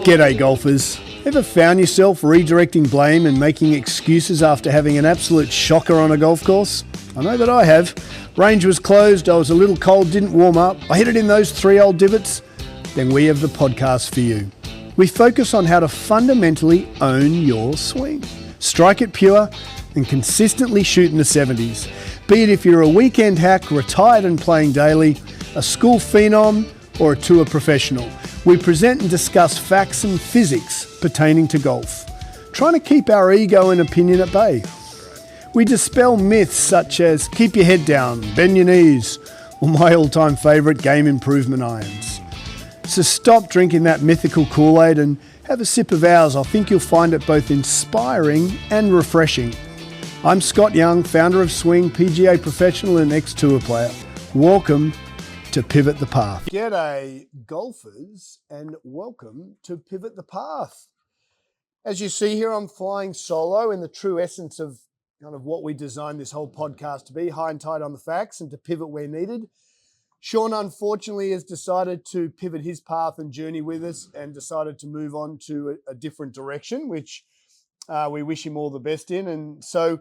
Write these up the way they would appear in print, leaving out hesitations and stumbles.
G'day golfers. Ever found yourself redirecting blame and making excuses after having an absolute shocker on a golf course? I know that I have. Range was closed, I was a little cold, didn't warm up, I hit it in those 3 old divots. Then we have the podcast for you. We focus on how to fundamentally own your swing. Strike it pure and consistently shoot in the 70s. Be it if you're a weekend hack, retired and playing daily, a school phenom or a tour professional. We present and discuss facts and physics pertaining to golf, trying to keep our ego and opinion at bay. We dispel myths such as keep your head down, bend your knees, or my all-time favourite, game improvement irons. So stop drinking that mythical Kool-Aid and have a sip of ours. I think you'll find it both inspiring and refreshing. I'm Scott Young, founder of Swing, PGA professional and ex-tour player. Welcome to Pivot the Path. G'day golfers and welcome to Pivot the Path. As you see here, I'm flying solo in the true essence of kind of what we designed this whole podcast to be, high and tight on the facts and to pivot where needed. Shaun unfortunately has decided to pivot his path and journey with us and decided to move on to a different direction, which we wish him all the best in. And so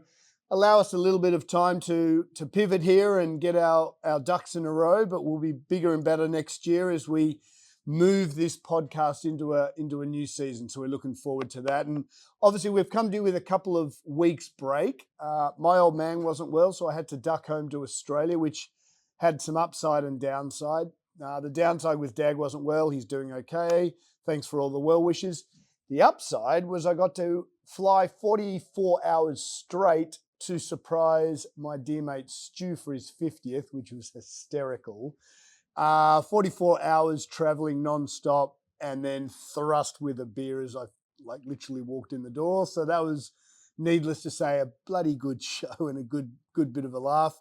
allow us a little bit of time to pivot here and get our ducks in a row, but we'll be bigger and better next year as we move this podcast into a new season. So we're looking forward to that. And obviously we've come to you with a couple of weeks break. My old man wasn't well, so I had to duck home to Australia, which had some upside and downside. The downside was Dad wasn't well. He's doing okay. Thanks for all the well wishes. The upside was I got to fly 44 hours straight to surprise my dear mate Stu for his 50th, which was hysterical. 44 hours traveling non-stop and then thrust with a beer as I literally walked in the door. So that was, needless to say, a bloody good show and a good bit of a laugh.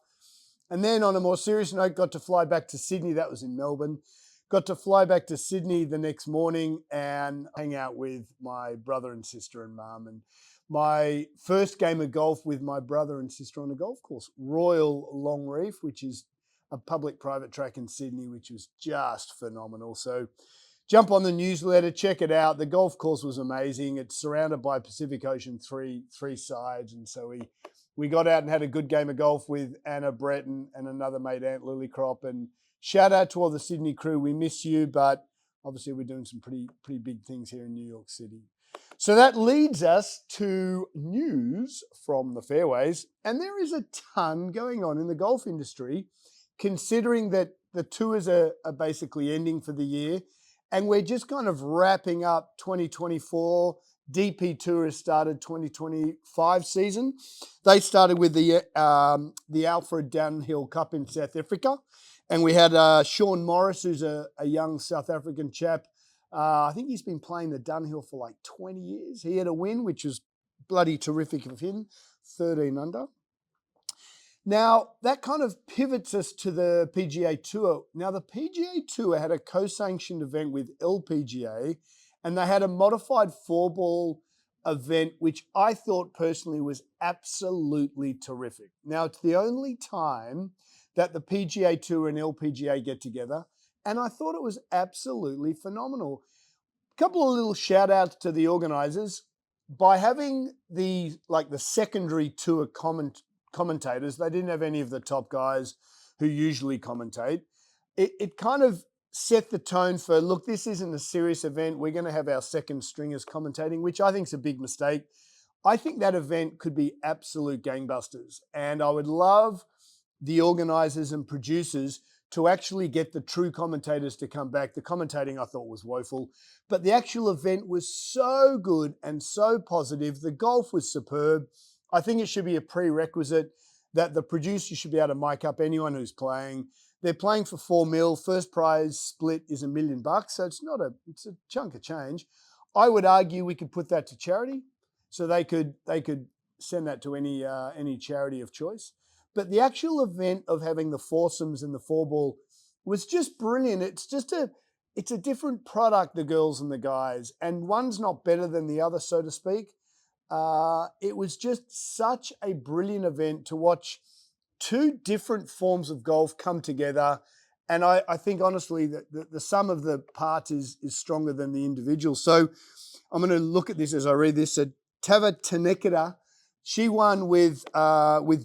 And then on a more serious note, got to fly back to Sydney. That was in Melbourne. Got to fly back to Sydney the next morning and hang out with my brother and sister and mum. And my first game of golf with my brother and sister on a golf course, Royal Longreef, which is a public-private track in Sydney, which was just phenomenal. So jump on the newsletter, check it out. The golf course was amazing. It's surrounded by Pacific Ocean three sides. And so we got out and had a good game of golf with Anna, Brett, and another mate, Ant Lillycrop. And shout out to all the Sydney crew. We miss you, but obviously we're doing some pretty big things here in New York City. So that leads us to news from the fairways. And there is a ton going on in the golf industry, considering that the tours are basically ending for the year. And we're just kind of wrapping up 2024. DP Tour has started 2025 season. They started with the Alfred Dunhill Cup in South Africa. And we had Shaun Norris, who's a young South African chap. I think he's been playing the Dunhill for like 20 years. He had a win, which was bloody terrific of him, 13 under. Now, that kind of pivots us to the PGA Tour. Now, the PGA Tour had a co-sanctioned event with LPGA, and they had a modified 4-ball event, which I thought personally was absolutely terrific. Now, it's the only time that the PGA Tour and LPGA get together, and I thought it was absolutely phenomenal. A couple of little shout outs to the organizers. By having the secondary tour commentators, they didn't have any of the top guys who usually commentate. It kind of set the tone for, look, this isn't a serious event. We're going to have our second stringers commentating, which I think is a big mistake. I think that event could be absolute gangbusters. And I would love the organizers and producers to actually get the true commentators to come back. The commentating I thought was woeful, but the actual event was so good and so positive. The golf was superb. I think it should be a prerequisite that the producer should be able to mic up anyone who's playing. They're playing for $4 million. First prize split is $1 million, so it's a chunk of change. I would argue we could put that to charity, so they could send that to any charity of choice. But the actual event of having the foursomes and the 4-ball was just brilliant. It's a different product, the girls and the guys, and one's not better than the other, so to speak. It was just such a brilliant event to watch two different forms of golf come together And I think, honestly, that the sum of the parts is stronger than the individual. So I'm going to look at this as I read this. So Tavatanakit, she won with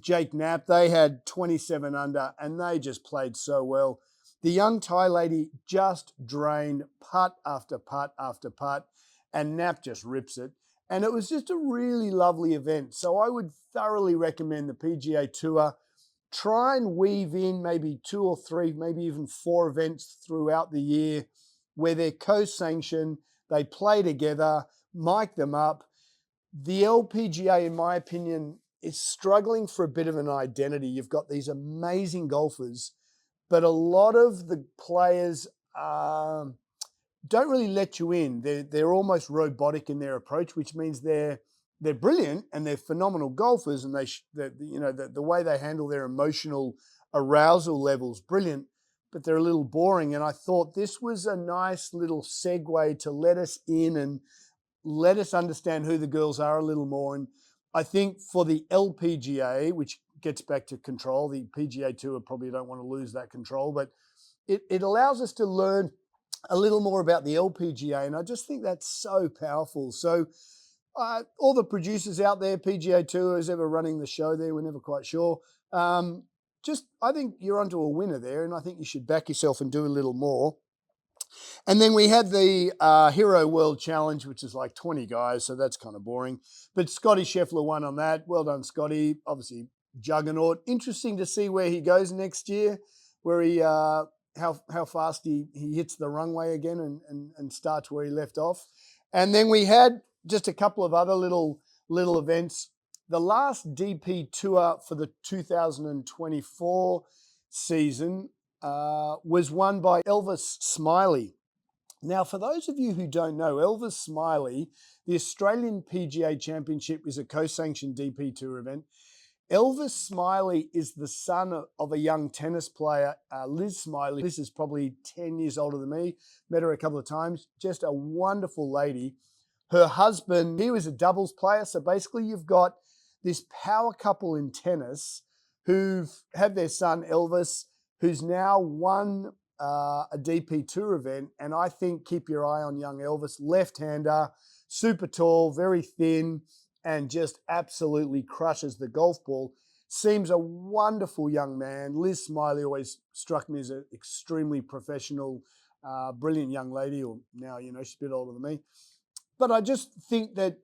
Jake Knapp. They had 27 under, and they just played so well. The young Thai lady just drained putt after putt after putt, and Knapp just rips it. And it was just a really lovely event. So I would thoroughly recommend the PGA Tour. Try and weave in maybe 2 or 3, maybe even 4 events throughout the year where they're co-sanctioned, they play together, mic them up. The LPGA, in my opinion, is struggling for a bit of an identity. You've got these amazing golfers, but a lot of the players don't really let you in. They're almost robotic in their approach, which means they're brilliant and they're phenomenal golfers, and the way they handle their emotional arousal levels, brilliant, but they're a little boring. And I thought this was a nice little segue to let us in and let us understand who the girls are a little more. And I think for the LPGA, which gets back to control, the PGA Tour probably don't want to lose that control, but it allows us to learn a little more about the LPGA, and I just think that's so powerful. So all the producers out there, PGA Tour, who's ever running the show there, we're never quite sure. I think you're onto a winner there, and I think you should back yourself and do a little more. And then we had the Hero World Challenge, which is like 20 guys, so that's kind of boring. But Scotty Scheffler won on that. Well done, Scotty. Obviously, juggernaut. Interesting to see where he goes next year, where he how fast he hits the runway again and starts where he left off. And then we had just a couple of other little events. The last DP Tour for the 2024 season was won by Elvis Smylie. Now, for those of you who don't know, Elvis Smylie, the Australian PGA Championship is a co-sanctioned DP Tour event. Elvis Smylie is the son of a young tennis player, Liz Smylie. Liz is probably 10 years older than me. Met her a couple of times. Just a wonderful lady. Her husband, he was a doubles player. So basically you've got this power couple in tennis who've had their son, Elvis, who's now won a DP Tour event. And I think keep your eye on young Elvis, left-hander, super tall, very thin, and just absolutely crushes the golf ball. Seems a wonderful young man. Liz Smylie always struck me as an extremely professional, brilliant young lady, or now, she's a bit older than me. But I just think that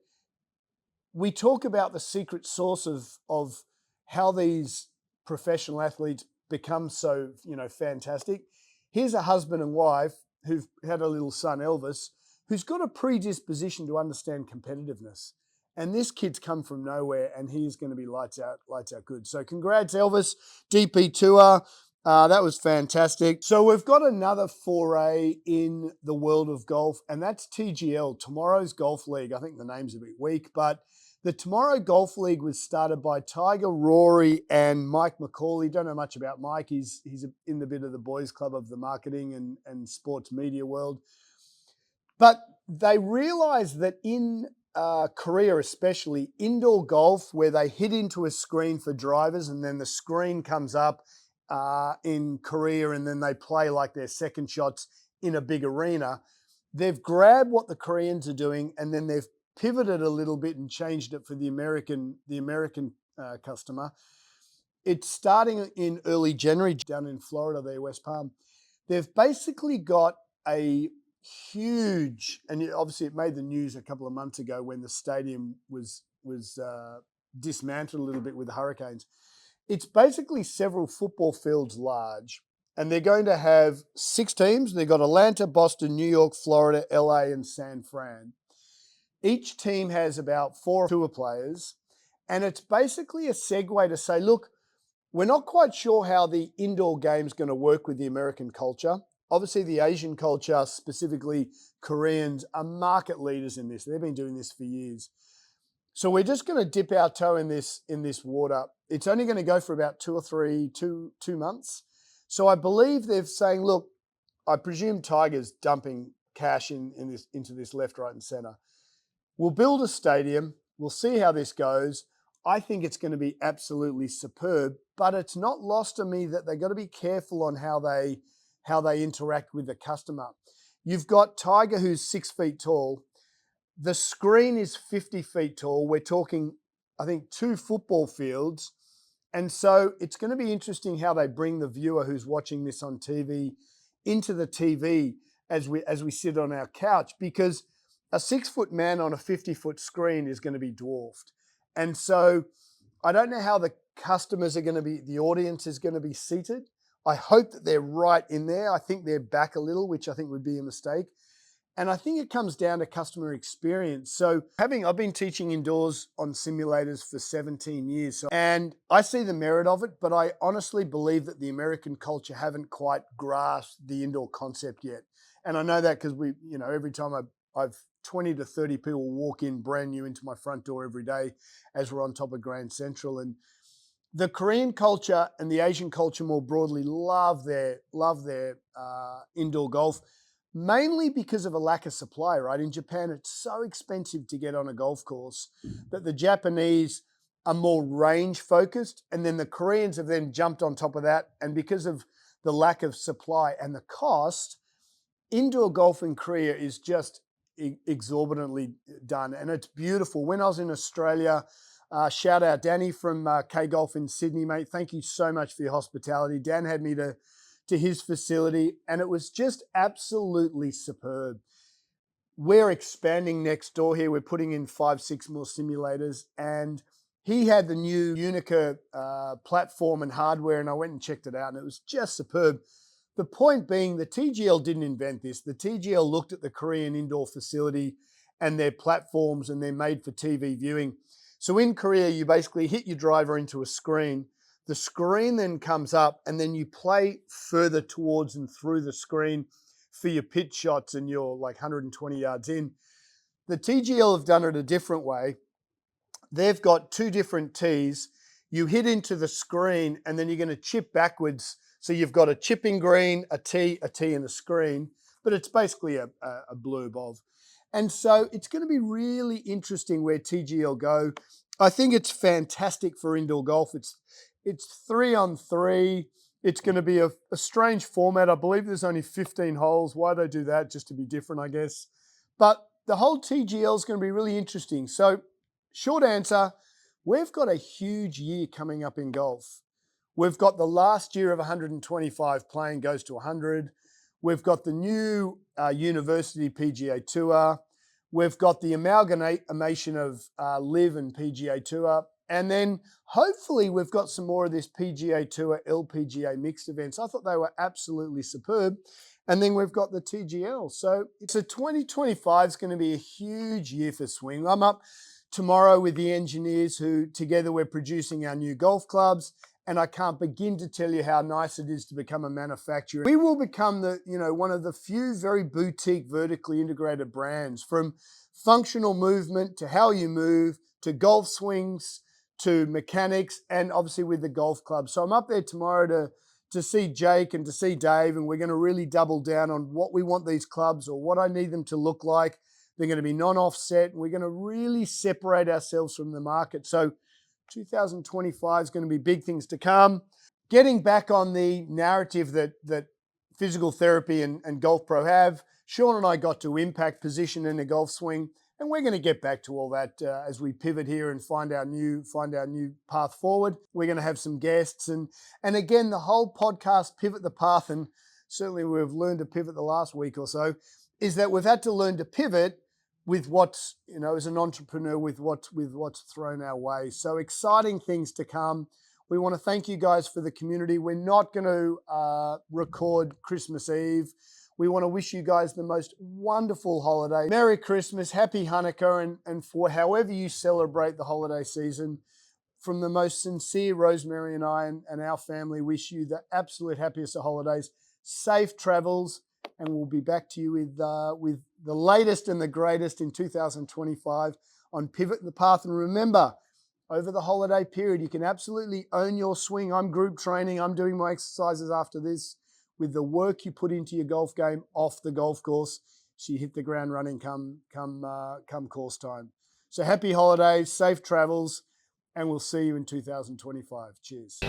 we talk about the secret sauce of how these professional athletes become so, fantastic. Here's a husband and wife who've had a little son, Elvis, who's got a predisposition to understand competitiveness. And this kid's come from nowhere, and he's going to be lights out good. So congrats, Elvis, DP Tour. That was fantastic. So we've got another foray in the world of golf, and that's TGL, Tomorrow's Golf League. I think the name's a bit weak, but the Tomorrow Golf League was started by Tiger, Rory, and Mike McCauley. Don't know much about Mike. He's in the bit of the boys' club of the marketing and sports media world. But they realized that in Korea, especially indoor golf, where they hit into a screen for drivers and then the screen comes up in Korea and then they play like their second shots in a big arena, they've grabbed what the Koreans are doing and then they've pivoted a little bit and changed it for the American customer. It's starting in early January down in Florida, there, West Palm. They've basically got a huge, and obviously it made the news a couple of months ago when the stadium was dismantled a little bit with the hurricanes. It's basically several football fields large, and they're going to have 6 teams. They've got Atlanta, Boston, New York, Florida, LA, and San Fran. Each team has about 4 tour players, and it's basically a segue to say, look, we're not quite sure how the indoor game's going to work with the American culture. Obviously, the Asian culture, specifically Koreans, are market leaders in this. They've been doing this for years. So we're just going to dip our toe in this water. It's only going to go for about 2 months. So I believe they're saying, look, I presume Tiger's dumping cash into this left, right, and center. We'll build a stadium. We'll see how this goes. I think it's going to be absolutely superb, but it's not lost on me that they've got to be careful on how they how they interact with the customer. You've got Tiger, who's 6 feet tall. The screen is 50 feet tall. We're talking, I think, 2 football fields. And so it's going to be interesting how they bring the viewer who's watching this on TV into the TV as we sit on our couch, because a 6-foot man on a 50-foot screen is going to be dwarfed. And so I don't know how the customers are going to be, the audience is going to be seated. I hope that they're right in there. I think they're back a little, which I think would be a mistake. And I think it comes down to customer experience. So I've been teaching indoors on simulators for 17 years, and I see the merit of it, but I honestly believe that the American culture haven't quite grasped the indoor concept yet. And I know that because every time I've 20 to 30 people walk in brand new into my front door every day as we're on top of Grand Central. And the Korean culture and the Asian culture more broadly love their indoor golf, mainly because of a lack of supply, right? In Japan, it's so expensive to get on a golf course that the Japanese are more range focused. And then the Koreans have then jumped on top of that. And because of the lack of supply and the cost, indoor golf in Korea is just exorbitantly done. And it's beautiful. When I was in Australia, shout out Danny from K Golf in Sydney, mate. Thank you so much for your hospitality. Dan had me to his facility, and it was just absolutely superb. We're expanding next door here. We're putting in 5-6 more simulators, and he had the new Unica platform and hardware, and I went and checked it out, and it was just superb. The point being, the TGL didn't invent this. The TGL looked at the Korean indoor facility and their platforms, and they're made for TV viewing. So in Korea, you basically hit your driver into a screen. The screen then comes up, and then you play further towards and through the screen for your pitch shots, and you're like 120 yards in. The TGL have done it a different way. They've got 2 different tees. You hit into the screen, and then you're going to chip backwards. So you've got a chipping green, a tee, and a screen, but it's basically a blurb of. And so it's going to be really interesting where TGL go. I think it's fantastic for indoor golf. It's 3-on-3. It's going to be a strange format. I believe there's only 15 holes. Why they do that? Just to be different, I guess. But the whole TGL is going to be really interesting. So short answer, we've got a huge year coming up in golf. We've got the last year of 125 playing goes to 100. We've got the new University PGA Tour. We've got the amalgamation of LIV and PGA Tour. And then hopefully we've got some more of this PGA Tour, LPGA mixed events. I thought they were absolutely superb. And then we've got the TGL. So 2025 is going to be a huge year for swing. I'm up tomorrow with the engineers who together we're producing our new golf clubs. And I can't begin to tell you how nice it is to become a manufacturer. We will become one of the few very boutique, vertically integrated brands, from functional movement to how you move, to golf swings, to mechanics, and obviously with the golf club. So I'm up there tomorrow to see Jake and to see Dave, and we're going to really double down on what we want these clubs or what I need them to look like. They're going to be non-offset, and we're going to really separate ourselves from the market. So 2025 is going to be big things to come. Getting back on the narrative that physical therapy and Golf Pro have, Shaun and I got to impact position in the golf swing, and we're going to get back to all that as we pivot here and find our new path forward. We're going to have some guests, and again, the whole podcast Pivot the Path, and certainly we've learned to pivot the last week or so, is that we've had to learn to pivot with what's, as an entrepreneur, with what's thrown our way. So exciting things to come. We want to thank you guys for the community. We're not going to record Christmas Eve. We want to wish you guys the most wonderful holiday. Merry Christmas, Happy Hanukkah, and for however you celebrate the holiday season, from the most sincere Rosemary and I and our family wish you the absolute happiest of holidays, safe travels, and we'll be back to you with the latest and the greatest in 2025 on Pivot the Path. And remember, over the holiday period, you can absolutely own your swing. I'm group training. I'm doing my exercises after this with the work you put into your golf game off the golf course, so you hit the ground running come course time. So happy holidays, safe travels, and we'll see you in 2025. Cheers.